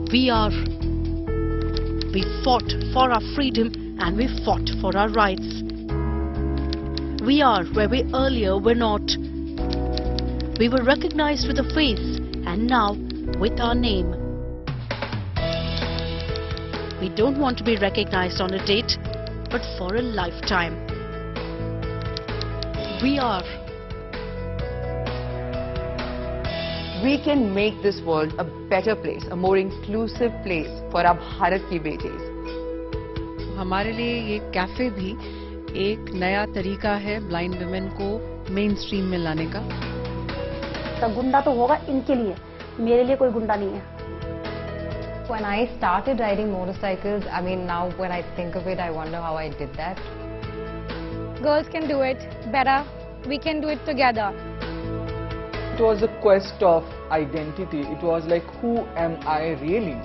We are. We fought for our freedom and we fought for our rights. We are where we earlier were not. We were recognized with a face and now with our name. We don't want to be recognized on a date, but for a lifetime. We are. We can make this world a better place, a more inclusive place for our Bharat ki betis. हमारे लिए ये cafe भी एक नया तरीका है blind women को main stream में लाने का। तो गुंडा तो होगा इनके लिए, मेरे लिए कोई गुंडा नहीं है। When I started riding motorcycles, I mean now when I think of it, I wonder how I did that. Girls can do it better. We can do it together. It was a quest of identity. It was like, who am I really?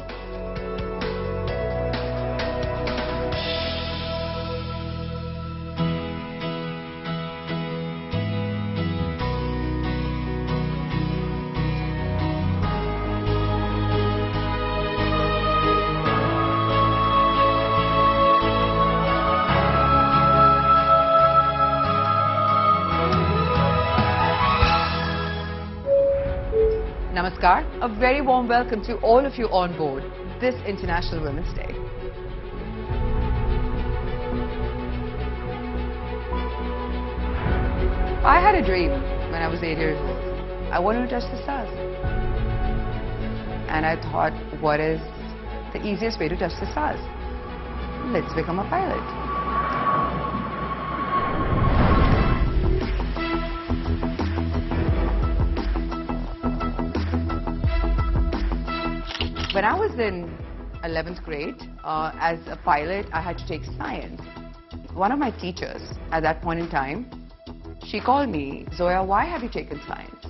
Namaskar, a very warm welcome to all of you on board this International Women's Day. I had a dream when I was 8 years old. I wanted to touch the stars. And I thought, what is the easiest way to touch the stars? Let's become a pilot. When I was in 11th grade, as a pilot, I had to take science. One of my teachers at that point in time, she called me, Zoya, why have you taken science?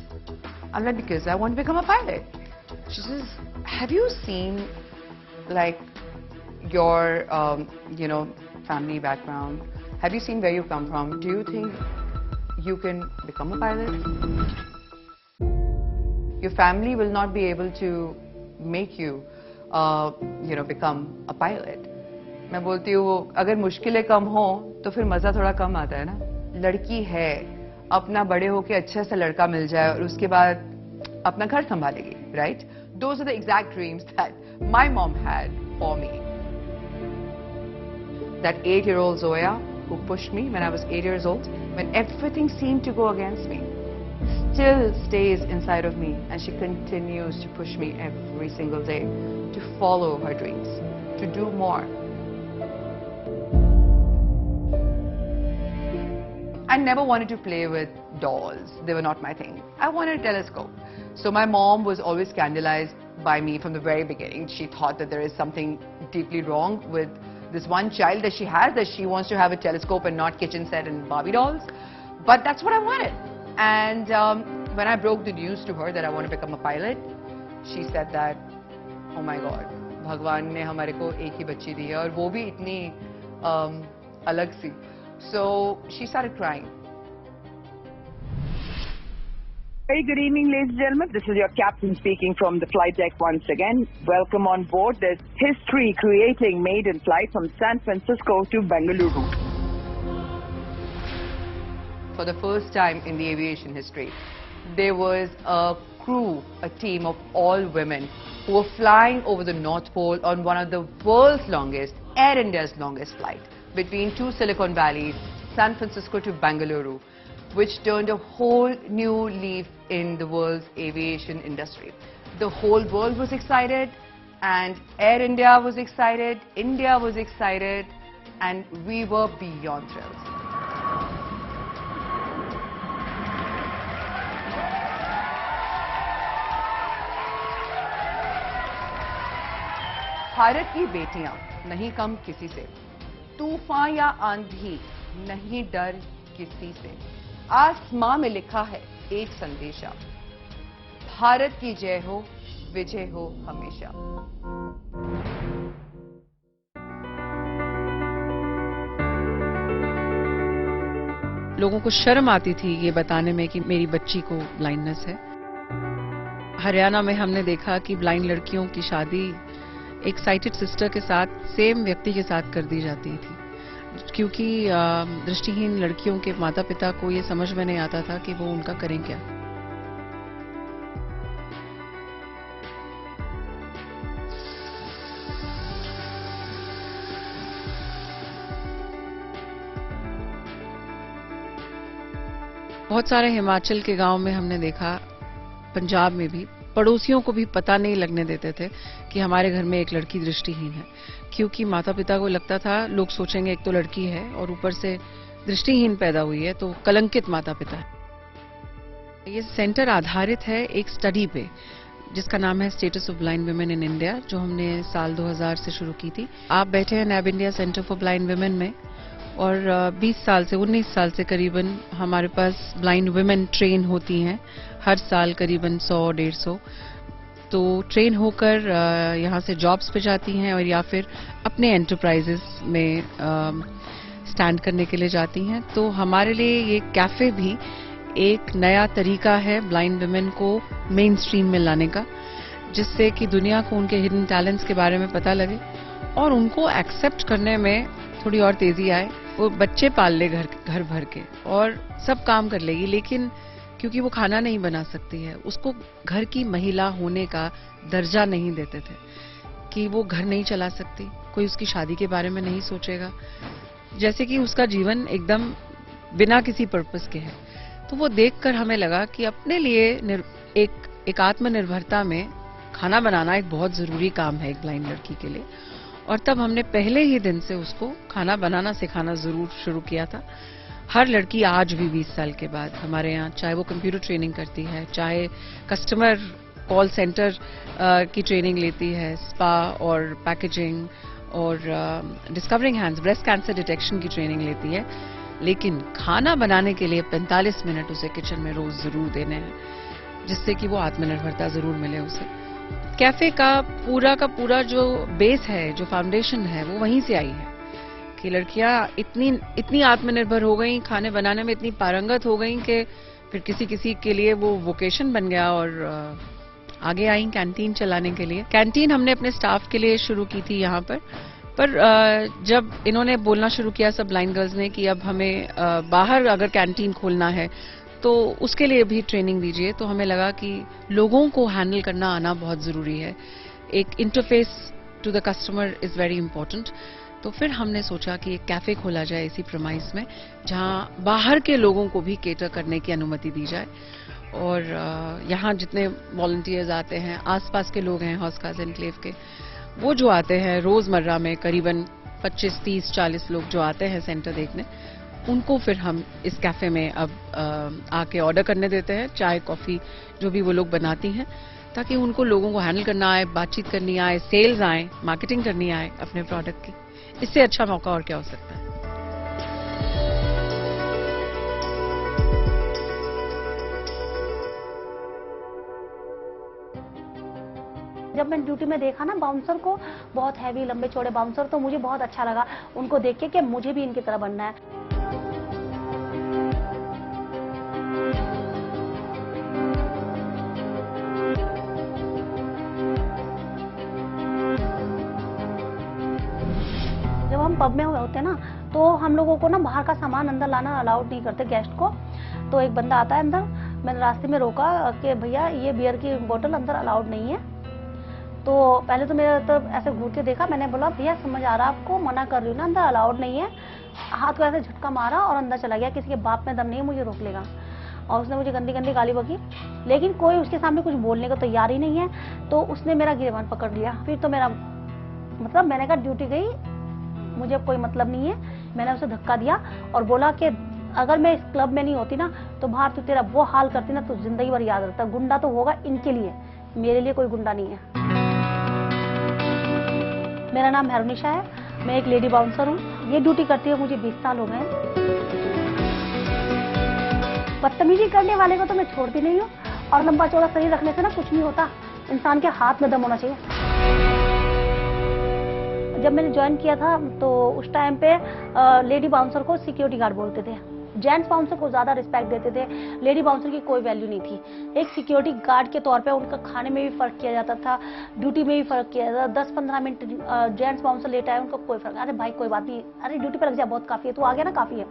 I'm like, because I want to become a pilot. She says, have you seen like your, family background? Have you seen where you come from? Do you think you can become a pilot? Your family will not be able to make you, become a pilot. मैं बोलती हूँ अगर मुश्किलें कम हो तो फिर मजा थोड़ा कम आता है ना. लड़की है, अपना बड़े होके अच्छा सा लड़का मिल जाए और उसके बाद अपना घर संभालेगी, right? Those are the exact dreams that my mom had for me. That 8-year-old Zoya who pushed me when I was 8 years old, when everything seemed to go against me, still stays inside of me, and she continues to push me every single day to follow her dreams, to do more. I never wanted to play with dolls. They were not my thing. I wanted a telescope. So my mom was always scandalized by me from the very beginning. She thought that there is something deeply wrong with this one child that she has, that she wants to have a telescope and not kitchen set and Barbie dolls. But that's what I wanted. And when I broke the news to her that I want to become a pilot, she said that, oh my God, Bhagwan ne hamare ko ek hi bachchi di hai aur wo bhi itni alag si. So she started crying. Very good evening, ladies and gentlemen. This is your captain speaking from the flight deck once again. Welcome on board this history-creating maiden flight from San Francisco to Bengaluru. For the first time in the aviation history, there was a crew, a team of all women who were flying over the North Pole on one of the world's longest, Air India's longest flight, between two Silicon Valleys, San Francisco to Bengaluru, which turned a whole new leaf in the world's aviation industry. The whole world was excited, and Air India was excited, India was excited, and we were beyond thrilled. Bharat की बेटियां नहीं कम किसी से, तूफान या आंधी नहीं डर किसी से, आसमां में लिखा है एक संदेशा, भारत की जय हो, विजय हो हमेशा. लोगों को शर्म आती थी ये बताने में कि मेरी बच्ची को ब्लाइंडनेस है. हरियाणा में हमने देखा कि ब्लाइंड लड़कियों की शादी एक साइटेड सिस्टर के साथ सेम व्यक्ति के साथ कर दी जाती थी, क्योंकि दृष्टिहीन लड़कियों के माता पिता को ये समझ में नहीं आता था कि वो उनका करें क्या। बहुत सारे हिमाचल के गांव में हमने देखा, पंजाब में भी, पड़ोसियों को भी पता नहीं लगने देते थे कि हमारे घर में एक लड़की दृष्टिहीन है, क्योंकि माता पिता को लगता था लोग सोचेंगे एक तो लड़की है और ऊपर से दृष्टिहीन पैदा हुई है तो कलंकित माता पिता है। ये सेंटर आधारित है एक स्टडी पे जिसका नाम है status of blind women in India, जो हमने साल 2000 से शुरू की थी। आप बैठे हैं NAB India centre for blind women में, और 20 साल से 19 साल से करीबन हमारे पास ब्लाइंड वुमेन ट्रेन होती हैं, हर साल करीबन 100-150 तो ट्रेन होकर यहाँ से जॉब्स पे जाती हैं और या फिर अपने एंटरप्राइजेस में स्टैंड करने के लिए जाती हैं। तो हमारे लिए ये कैफे भी एक नया तरीका है ब्लाइंड वुमेन को मेन स्ट्रीम में लाने का, जिससे कि दुनिया को उनके हिडन टैलेंट्स के बारे में पता लगे और उनको एक्सेप्ट करने में थोड़ी और तेजी आए। वो बच्चे पाल ले घर भर के और सब काम कर लेगी, लेकिन क्योंकि वो खाना नहीं बना सकती है, उसको घर की महिला होने का दर्जा नहीं देते थे कि वो घर नहीं चला सकती, कोई उसकी शादी के बारे में नहीं सोचेगा, जैसे कि उसका जीवन एकदम बिना किसी पर्पस के है। तो वो देखकर हमें लगा कि अपने लिए एक आत्मनिर्भरता में खाना बनाना एक बहुत जरूरी काम है एक ब्लाइंड लड़की के लिए, और तब हमने पहले ही दिन से उसको खाना बनाना सिखाना जरूर शुरू किया था। हर लड़की आज भी 20 साल के बाद हमारे यहाँ, चाहे वो कंप्यूटर ट्रेनिंग करती है, चाहे कस्टमर कॉल सेंटर की ट्रेनिंग लेती है, स्पा और पैकेजिंग और discovering hands, breast cancer detection की ट्रेनिंग लेती है, लेकिन खाना बनाने के लिए 45 मिनट उसे किचन में रोज जरूर देने हैं, जिससे कि वो आत्मनिर्भरता जरूर मिले उसे। कैफे का पूरा जो बेस है, जो फाउंडेशन है, वो वहीं से आई है कि लड़कियां इतनी आत्मनिर्भर हो गई, खाने बनाने में इतनी पारंगत हो गई कि फिर किसी के लिए वो वोकेशन बन गया और आगे आई कैंटीन चलाने के लिए। कैंटीन हमने अपने स्टाफ के लिए शुरू की थी यहाँ पर जब इन्होंने बोलना शुरू किया सब ब्लाइंड गर्ल्स ने कि अब हमें बाहर अगर कैंटीन खोलना है तो उसके लिए भी ट्रेनिंग दीजिए, तो हमें लगा कि लोगों को हैंडल करना आना बहुत जरूरी है, एक interface to the customer is very important. तो फिर हमने सोचा कि एक कैफे खोला जाए इसी प्रेमाइस में, जहां बाहर के लोगों को भी केटर करने की अनुमति दी जाए, और यहाँ जितने वॉलंटियर्स आते हैं, आसपास के लोग हैं हौसखास एनक्लेव के, वो जो आते हैं रोजमर्रा में करीबन 25, 30, 40 लोग जो आते हैं सेंटर देखने, उनको फिर हम इस कैफे में अब आके ऑर्डर करने देते हैं, चाय कॉफी जो भी वो लोग बनाती हैं, ताकि उनको लोगों को हैंडल करना आए, बातचीत करनी आए, सेल्स आए, मार्केटिंग करनी आए अपने प्रोडक्ट की। इससे अच्छा मौका और क्या हो सकता है। जब मैंने ड्यूटी में देखा ना बाउंसर को, बहुत हैवी लंबे चौड़े बाउंसर, तो मुझे बहुत अच्छा लगा उनको देख के कि मुझे भी इनकी तरह बनना है। जब हम पब में होते हैं ना, तो हम लोगों को ना बाहर का सामान अंदर लाना अलाउड नहीं करते गेस्ट को। तो एक बंदा आता है अंदर, मैंने रास्ते में रोका कि भैया ये बियर की बोतल अंदर अलाउड नहीं है। तो पहले तो मेरे तरफ ऐसे घूर के देखा, मैंने बोला भैया समझ आ रहा है आपको, मना कर रही हूँ ना, अंदर अलाउड नहीं है। हाथ को ऐसे झटका मारा और अंदर चला गया, किसी के बाप में दम नहीं है मुझे रोक लेगा। और उसने मुझे गंदी गंदी गाली बकी, लेकिन कोई उसके सामने कुछ बोलने को तैयार ही नहीं है। तो उसने मेरा गिरबान पकड़ लिया। फिर तो मेरा मतलब, मैंने कहा ड्यूटी गई, मुझे कोई मतलब नहीं है। मैंने उसे धक्का दिया और बोला कि अगर मैं इस क्लब में नहीं होती ना, तो बाहर तो तेरा वो हाल करती ना, तो जिंदगी भर याद रहता। गुंडा तो होगा इनके लिए, मेरे लिए कोई गुंडा नहीं है। मेरा नाम हैरुनिशा है, मैं एक लेडी बाउंसर हूँ। ये ड्यूटी करती हुए मुझे 20 साल हो गए। बदतमीजी करने वाले को तो मैं छोड़ती नहीं हूँ, और लंबा चौड़ा शरीर रखने से ना कुछ नहीं होता, इंसान के हाथ में दम होना चाहिए। जब मैंने ज्वाइन किया था तो उस टाइम पे लेडी बाउंसर को सिक्योरिटी गार्ड बोलते थे, जेंट्स बाउंसर को ज्यादा रिस्पेक्ट देते थे, लेडी बाउंसर की कोई वैल्यू नहीं थी। एक सिक्योरिटी गार्ड के तौर पे उनका खाने में भी फर्क किया जाता था, ड्यूटी में भी फर्क किया जाता था। 10-15 मिनट जेंट्स बाउंसर लेट आए, उनको कोई फर्क, अरे भाई कोई बात नहीं, अरे ड्यूटी पे लग जा, बहुत काफी है, तू आ गया ना काफी है।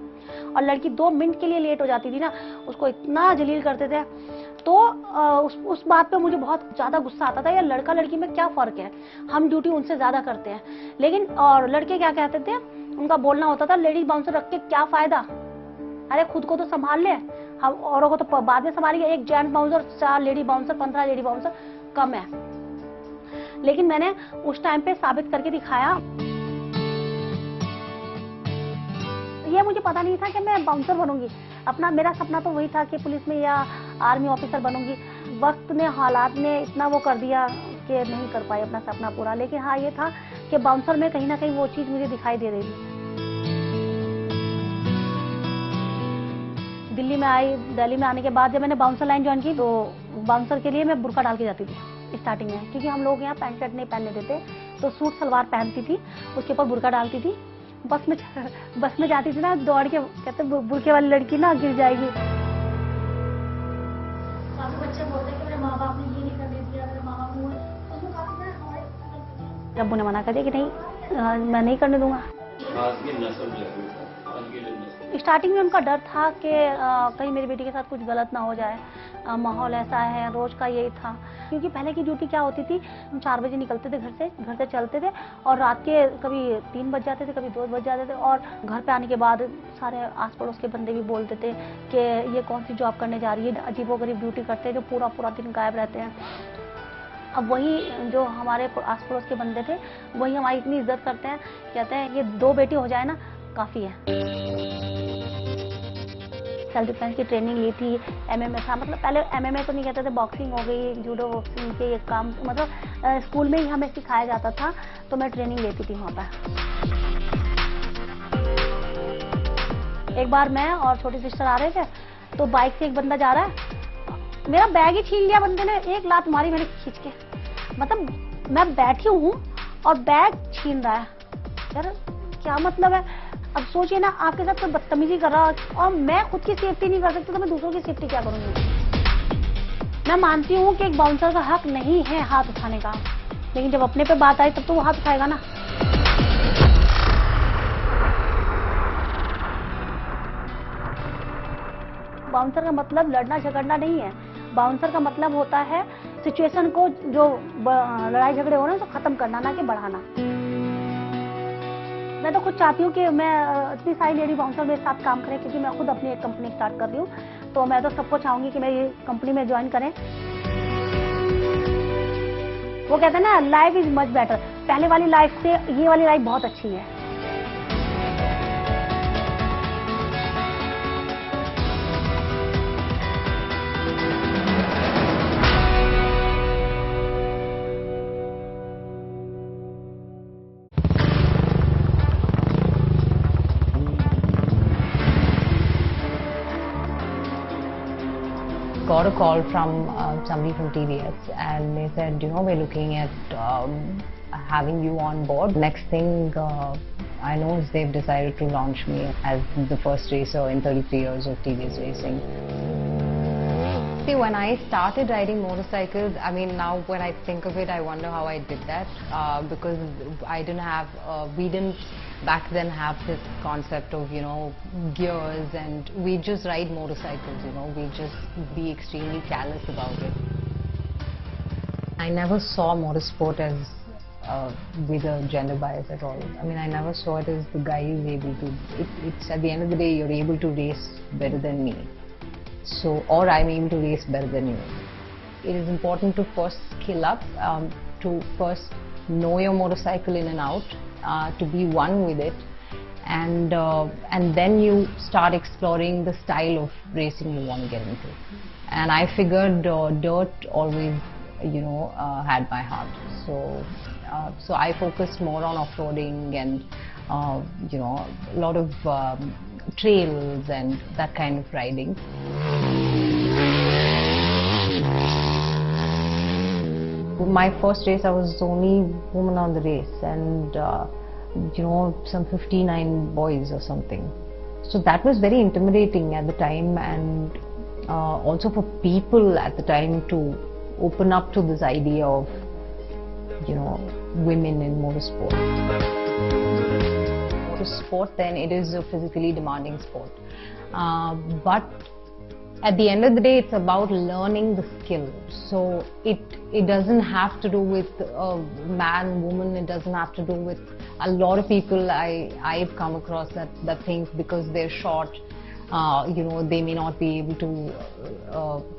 और लड़की 2 मिनट के लिए लेट हो जाती थी ना, उसको इतना जलील करते थे। तो उस बात पे मुझे बहुत ज्यादा गुस्सा आता था, यार लड़का लड़की में क्या फर्क है, हम ड्यूटी उनसे ज्यादा करते हैं। लेकिन और लड़के क्या कहते थे, उनका बोलना होता था लेडीज बाउंसर रख के क्या फायदा, अरे खुद को तो संभाल ले, हम औरों को तो बाद में संभालेंगे। एक gents bouncer 4 lady bouncer 15 lady bouncer कम है। लेकिन मैंने उस टाइम पे साबित करके दिखाया। ये मुझे पता नहीं था कि मैं बाउंसर बनूंगी, मेरा सपना तो वही था कि पुलिस में या आर्मी ऑफिसर बनूंगी। वक्त ने, हालात ने इतना वो कर दिया कि नहीं कर पाई अपना सपना पूरा। लेकिन हाँ ये था कि बाउंसर में कहीं ना कहीं वो चीज मुझे दिखाई दे रही थी। दिल्ली में आई, दिल्ली में आने के बाद जब मैंने बाउंसर लाइन ज्वाइन की, तो बाउंसर के लिए मैं बुर्का डाल के जाती थी स्टार्टिंग में, क्योंकि हम लोग यहाँ पैंट शर्ट नहीं पहनने देते, तो सूट सलवार पहनती थी, उसके ऊपर बुर्का डालती थी। बस में जाती थी ना, दौड़ के कहते बुर्के वाली लड़की ना गिर जाएगी। काफी बच्चे बोलते हैं कि मेरे माँ बाप ने ये नहीं करने दिया, मेरे माँ बाप ने, उसमें काफी रब्बू ने मना कर दिया कि नहीं, मैं नहीं करने दूंगा। स्टार्टिंग में उनका डर था कि कहीं मेरी बेटी के साथ कुछ गलत ना हो जाए, माहौल ऐसा है, रोज का यही था। क्योंकि पहले की ड्यूटी क्या होती थी, हम 4 बजे निकलते थे घर से चलते थे, और रात के कभी 3 बज जाते थे, कभी 2 बज जाते थे। और घर पे आने के बाद सारे आस पड़ोस के बंदे भी बोलते थे कि ये कौन सी जॉब करने जा रही है, अजीबोगरीब ड्यूटी करते हैं, जो पूरा पूरा दिन गायब रहते हैं। अब वही जो हमारे आस पड़ोस के बंदे थे, वही हमारी इतनी इज्जत करते हैं, कहते हैं ये 2 बेटी हो जाए ना काफी है। सेल्फ डिफेंस की ट्रेनिंग ली थी, MMA था, मतलब पहले MMA तो नहीं कहते थे, बॉक्सिंग हो गई, जूडो बॉक्सिंग के ये काम, मतलब स्कूल में ही हमें सिखाया जाता था, तो मैं ट्रेनिंग लेती थी वहाँ पर। एक बार मैं और छोटी सिस्टर आ रहे थे, तो बाइक से एक बंदा जा रहा है, मेरा बैग ही छीन लिया बंदे ने, एक लात मारी मैंने खींच के, मतलब मैं बैठी हूँ और बैग छीन रहा है। यार क्या मतलब है, अब सोचिए ना, आपके साथ कोई बदतमीजी कर रहा है और मैं खुद की सेफ्टी नहीं कर सकती, तो मैं दूसरों की सेफ्टी क्या करूंगी। मैं मानती हूँ कि एक बाउंसर का हक नहीं है हाथ उठाने का, लेकिन जब अपने पे बात आई तब तो वो हाथ उठाएगा ना। बाउंसर का मतलब लड़ना झगड़ना नहीं है, बाउंसर का मतलब होता है सिचुएशन को, जो लड़ाई झगड़े हो रहे हैं, तो खत्म करना, ना कि बढ़ाना। मैं तो खुद चाहती हूँ कि मैं इतनी सारी लेडी बाउंसर मेरे साथ काम करें, क्योंकि मैं खुद अपनी एक कंपनी स्टार्ट कर रही हूँ, तो मैं तो सबको चाहूंगी कि मेरी कंपनी में ज्वाइन करें। वो कहते हैं ना, लाइफ इज मच बेटर, पहले वाली लाइफ से ये वाली लाइफ बहुत अच्छी है। Got a call from somebody from TVS, and they said, you know, we're looking at having you on board. Next thing I know is they've decided to launch me as the first racer in 33 years of TVS racing. See, when I started riding motorcycles, I mean, now when I think of it, I wonder how I did that, because I didn't have, we didn't back then have this concept of, you know, gears, and we just ride motorcycles, you know, we just be extremely callous about it. I never saw motorsport as with a gender bias at all. I mean, I never saw it as the guy is able to, it's at the end of the day, you're able to race better than me. So, or I'm able to race better than you. It is important to first skill up, to first know your motorcycle in and out, to be one with it, and then you start exploring the style of racing you want to get into. And I figured dirt always, you know, had my heart. So I focused more on off-roading and you know, a lot of trails and that kind of riding. My first race, I was the only woman on the race, and you know, some 59 boys or something. So that was very intimidating at the time, and also for people at the time to open up to this idea of, you know, women in motorsport. The sport then, it is a physically demanding sport, but at the end of the day it's about learning the skill. So it doesn't have to do with man, woman, it doesn't have to do with a lot of people I've come across that think because they're short, you know, they may not be able to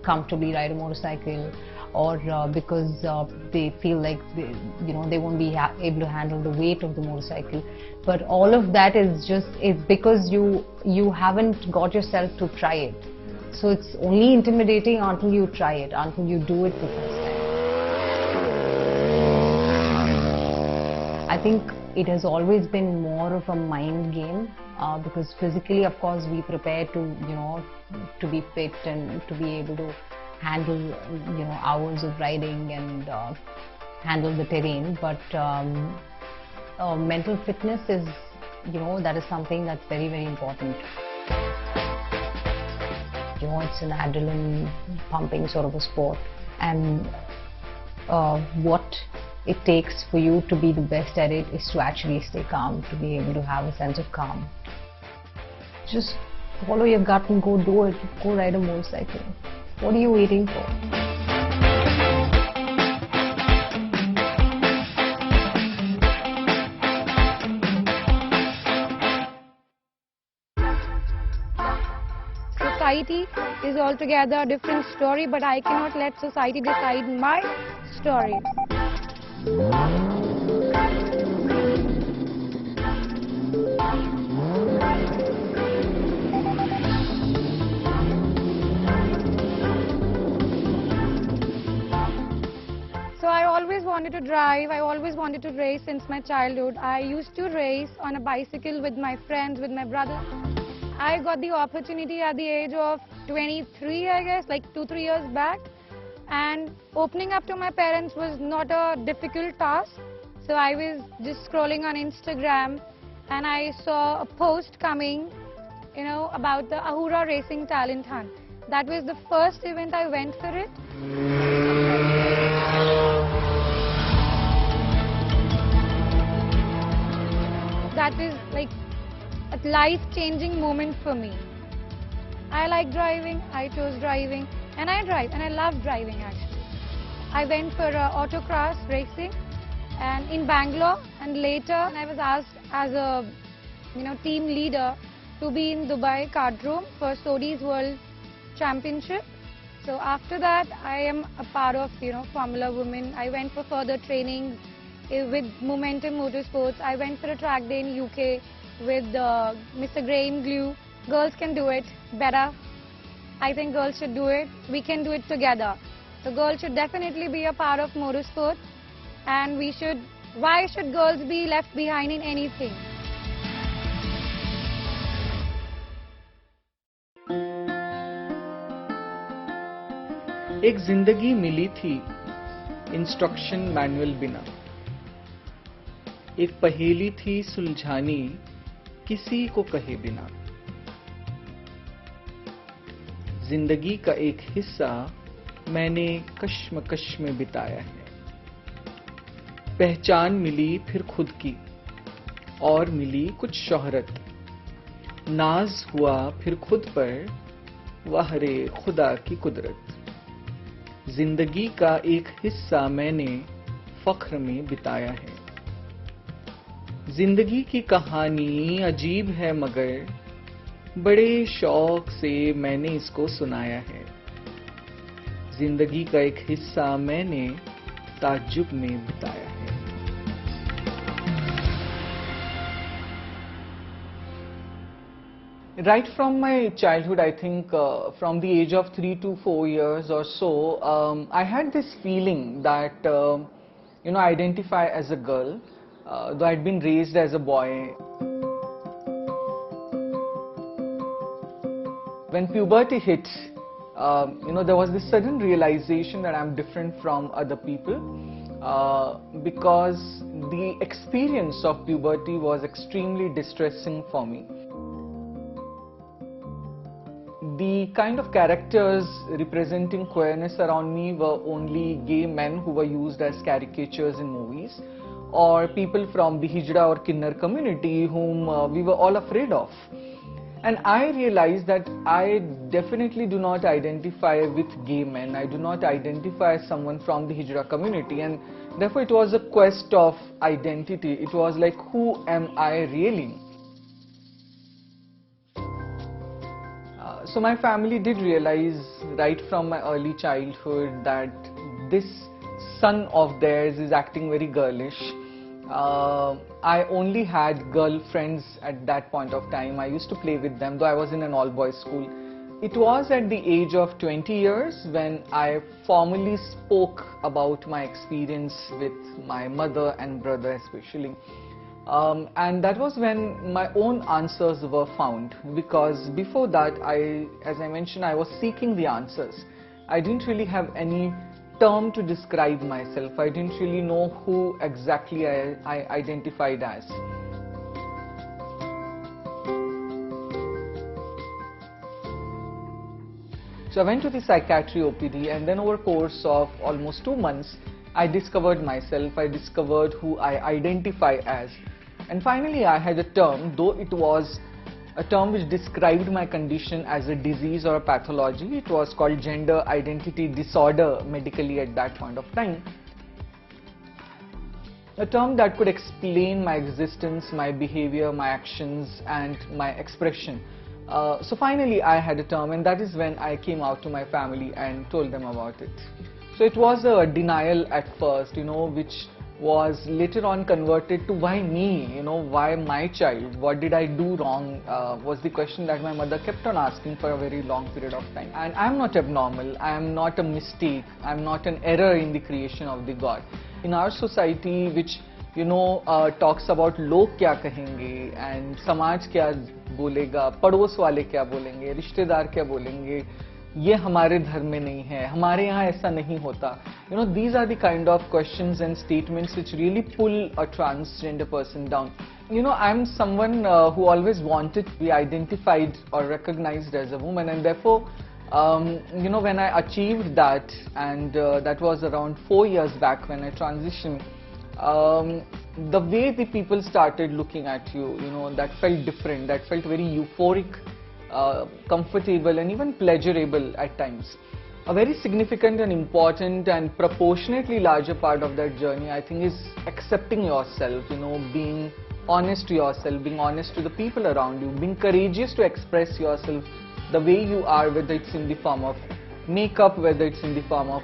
comfortably ride a motorcycle, or because they feel like you know, they won't be able to handle the weight of the motorcycle. But all of that is because you haven't got yourself to try it. So it's only intimidating until you try it, until you do it the first time. I think it has always been more of a mind game, because physically, of course, we prepare to, you know, to be fit and to be able to handle, you know, hours of riding and handle the terrain. But mental fitness is, you know, that is something that's very, very important. You know, it's an adrenaline pumping sort of a sport, and what it takes for you to be the best at it is to actually stay calm, to be able to have a sense of calm. Just follow your gut and go do it. Go ride a motorcycle. What are you waiting for? Society is altogether a different story, but I cannot let society decide my story. So I always wanted to drive, I always wanted to race since my childhood. I used to race on a bicycle with my friends, with my brother. I got the opportunity at the age of 23, I guess, like 2-3 years back. And opening up to my parents was not a difficult task. So I was just scrolling on Instagram and I saw a post coming, you know, about the Ahura Racing Talent Hunt. That was the first event I went for it. That was like a life-changing moment for me. I like driving, I chose driving, and I drive, and I love driving actually. I went for autocross racing and in Bangalore, and later I was asked as a, you know, team leader to be in Dubai Kardrome for Sodi's World Championship. So after that, I am a part of, you know, Formula Women. I went for further trainings with Momentum Motorsports. I went for a track day in UK with Mr. Graham Glue. Girls can do it better. I think girls should do it. We can do it together. So girls should definitely be a part of motorsport, and why should girls be left behind in anything? एक जिंदगी मिली थी instruction manual बिना, एक पहेली थी सुलझानी किसी को कहे बिना। जिंदगी का एक हिस्सा मैंने कश्मकश में बिताया है। पहचान मिली फिर खुद की और मिली कुछ शोहरत, नाज हुआ फिर खुद पर, वाह रे खुदा की कुदरत। जिंदगी का एक हिस्सा मैंने फख्र में बिताया है। जिंदगी की कहानी अजीब है मगर बड़े शौक से मैंने इसको सुनाया है। जिंदगी का एक हिस्सा मैंने ताज्जुब में बिताया है। Right from my childhood, I think from the age of 3 to 4 years or so, I had this feeling that, you know, I identify as a girl, though I'd been raised as a boy. When puberty hit, you know, there was this sudden realization that I'm different from other people, because the experience of puberty was extremely distressing for me. the kind of characters representing queerness around me were only gay men who were used as caricatures in movies, or people from the Hijra or Kinnar community whom we were all afraid of. And I realized that I definitely do not identify with gay men. I do not identify as someone from the Hijra community, and therefore it was a quest of identity. It was like, who am I really? So my family did realize right from my early childhood that this son of theirs is acting very girlish. I only had girlfriends at that point of time. I used to play with them, though I was in an all-boys school. It was at the age of 20 years when I formally spoke about my experience with my mother and brother especially. And that was when my own answers were found, because before that, as I mentioned, I was seeking the answers. I didn't really have any term to describe myself. I didn't really know who exactly I identified as. So I went to the psychiatry OPD, and then over a course of almost 2 months, I discovered myself, I discovered who I identify as. And finally I had a term, though it was a term which described my condition as a disease or a pathology. It was called gender identity disorder medically at that point of time. A term that could explain my existence, my behavior, my actions and my expression. So finally I had a term, and that is when I came out to my family and told them about it. So it was a denial at first, which was later on converted to why me, why my child, what did I do wrong, was the question that my mother kept on asking for a very long period of time. And I'm not abnormal, I'm not a mistake, I'm not an error in the creation of the God. In our society, which talks about log kya kahenge and samaj kya bolega, pados wale kya bolenge, rishtedar kya bolenge, ये हमारे धर्म में नहीं है, हमारे यहाँ ऐसा नहीं होता. These are the kind of questions and statements which really pull a transgender person down. I'm someone who always wanted to be identified or recognized as a woman, and therefore, when I achieved that, and that was around 4 years back when I transitioned, the way the people started looking at you, that felt different, that felt very euphoric, comfortable and even pleasurable at times. A very significant and important and proportionately larger part of that journey, I think, is accepting yourself, being honest to yourself, being honest to the people around you, being courageous to express yourself the way you are, whether it's in the form of makeup, whether it's in the form of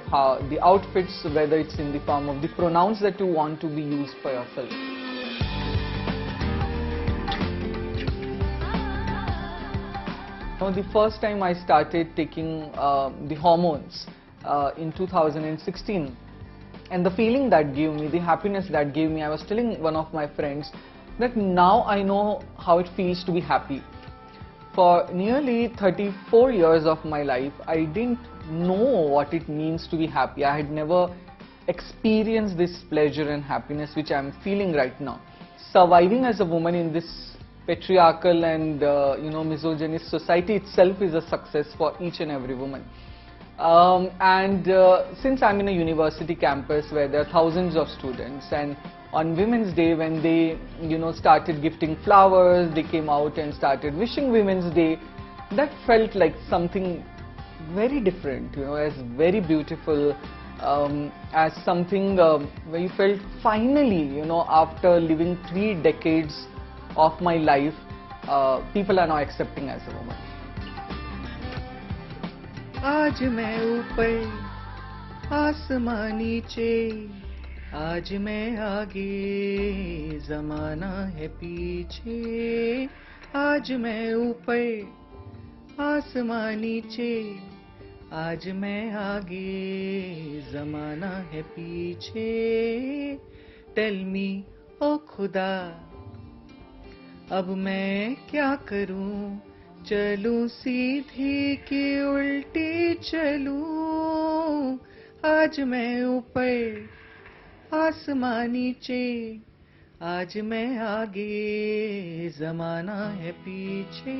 the outfits, whether it's in the form of the pronouns that you want to be used for yourself. The first time I started taking the hormones in 2016, and the feeling that gave me, the happiness that gave me, I was telling one of my friends that now I know how it feels to be happy. For nearly 34 years of my life, I didn't know what it means to be happy. I had never experienced this pleasure and happiness which I am feeling right now. Surviving as a woman in this patriarchal and misogynist society itself is a success for each and every woman. Since I'm in a university campus where there are thousands of students, and on Women's Day when they started gifting flowers, they came out and started wishing Women's Day, that felt like something very different, as very beautiful, as something where you felt finally, after living 3 decades of my life, people are now accepting as a woman. आज मैं ऊपर आसमां नीचे, आज मैं आगे ज़माना है पीछे. आज मैं ऊपर आसमां नीचे, आज मैं आगे ज़माना है पीछे. Tell me, ओ खुदा, अब मैं क्या करूं, चलूं सीधी कि उल्टी चलूं. आज मैं ऊपर आसमां नीचे, आज मैं आगे ज़माना है पीछे.